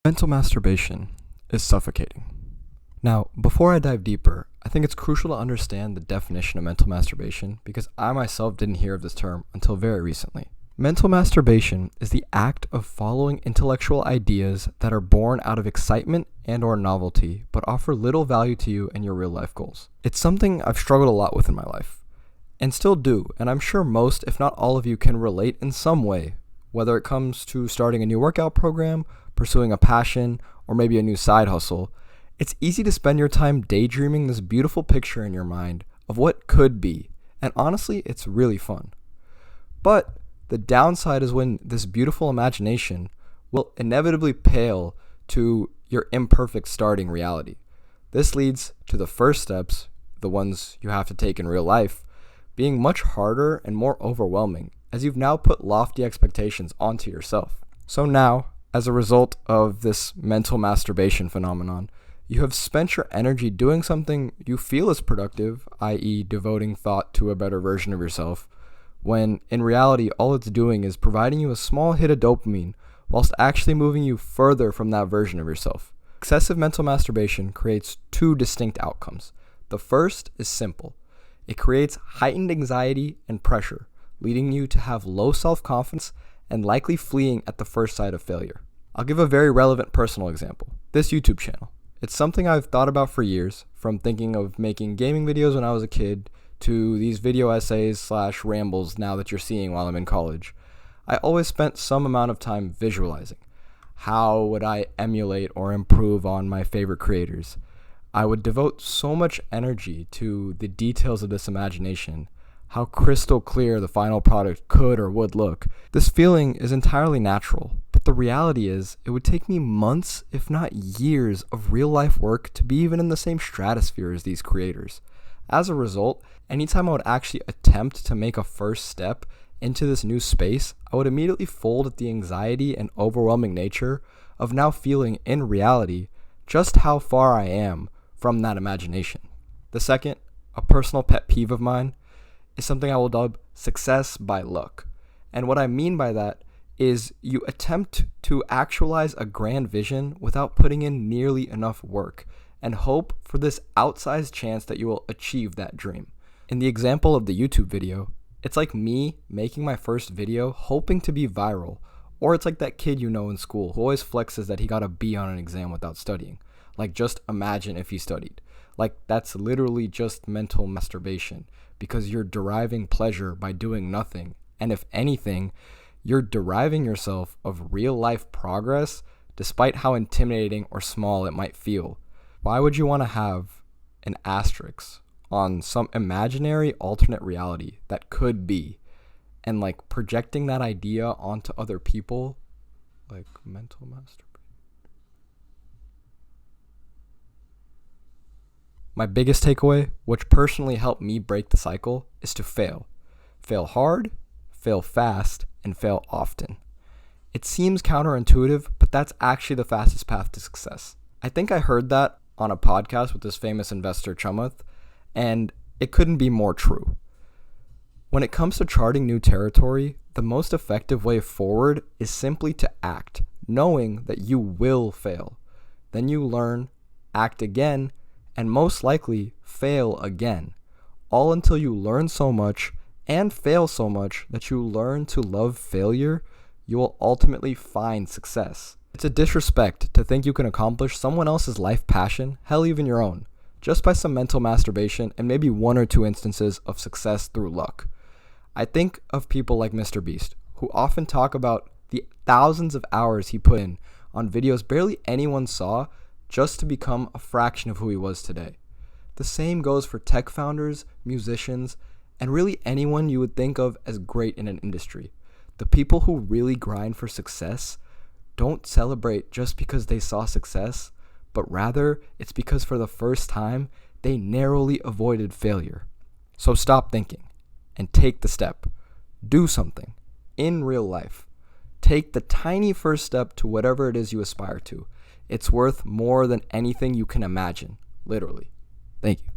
Mental masturbation is suffocating. Now, before I dive deeper, I think it's crucial to understand the definition of mental masturbation because I myself didn't hear of this term until very recently. Mental masturbation is the act of following intellectual ideas that are born out of excitement and or novelty, but offer little value to you and your real life goals. It's something I've struggled a lot with in my life, and still do, and I'm sure most, if not all of you, can relate in some way, whether it comes to starting a new workout program, pursuing a passion, or maybe a new side hustle. It's easy to spend your time daydreaming this beautiful picture in your mind of what could be, and honestly, it's really fun. But the downside is when this beautiful imagination will inevitably pale to your imperfect starting reality. This leads to the first steps, the ones you have to take in real life, being much harder and more overwhelming as you've now put lofty expectations onto yourself. So now, as a result of this mental masturbation phenomenon, you have spent your energy doing something you feel is productive, i.e. devoting thought to a better version of yourself, when in reality all it's doing is providing you a small hit of dopamine whilst actually moving you further from that version of yourself. Excessive mental masturbation creates two distinct outcomes. The first is simple. It creates heightened anxiety and pressure, leading you to have low self-confidence and likely fleeing at the first sight of failure. I'll give a very relevant personal example. This YouTube channel. It's something I've thought about for years, from thinking of making gaming videos when I was a kid to these video essays / rambles now that you're seeing while I'm in college. I always spent some amount of time visualizing. How would I emulate or improve on my favorite creators? I would devote so much energy to the details of this imagination, how crystal clear the final product could or would look. This feeling is entirely natural, but the reality is it would take me months, if not years, of real life work to be even in the same stratosphere as these creators. As a result, anytime I would actually attempt to make a first step into this new space, I would immediately fold at the anxiety and overwhelming nature of now feeling in reality just how far I am from that imagination. The second, a personal pet peeve of mine, is something I will dub success by luck. And what I mean by that is you attempt to actualize a grand vision without putting in nearly enough work and hope for this outsized chance that you will achieve that dream. In the example of the YouTube video, it's like me making my first video hoping to be viral, or it's like that kid you know in school who always flexes that he got a B on an exam without studying. Like, just imagine if he studied. Like, that's literally just mental masturbation because you're deriving pleasure by doing nothing. And if anything, you're deriving yourself of real life progress despite how intimidating or small it might feel. Why would you want to have an asterisk on some imaginary alternate reality that could be and like projecting that idea onto other people? Like mental masturbation. My biggest takeaway, which personally helped me break the cycle, is to fail. Fail hard, fail fast, and fail often. It seems counterintuitive, but that's actually the fastest path to success. I think I heard that on a podcast with this famous investor Chamath, and it couldn't be more true. When it comes to charting new territory, the most effective way forward is simply to act, knowing that you will fail. Then you learn, act again, and most likely fail again, all until you learn so much and fail so much that you learn to love failure. You will ultimately find success. It's a disrespect to think you can accomplish someone else's life passion, hell even your own, just by some mental masturbation and maybe one or two instances of success through luck. I think of people like Mr. Beast, who often talk about the thousands of hours he put in on videos barely anyone saw just to become a fraction of who he was today. The same goes for tech founders, musicians, and really anyone you would think of as great in an industry. The people who really grind for success don't celebrate just because they saw success, but rather it's because for the first time, they narrowly avoided failure. So stop thinking and take the step. Do something in real life. Take the tiny first step to whatever it is you aspire to. It's worth more than anything you can imagine, literally. Thank you.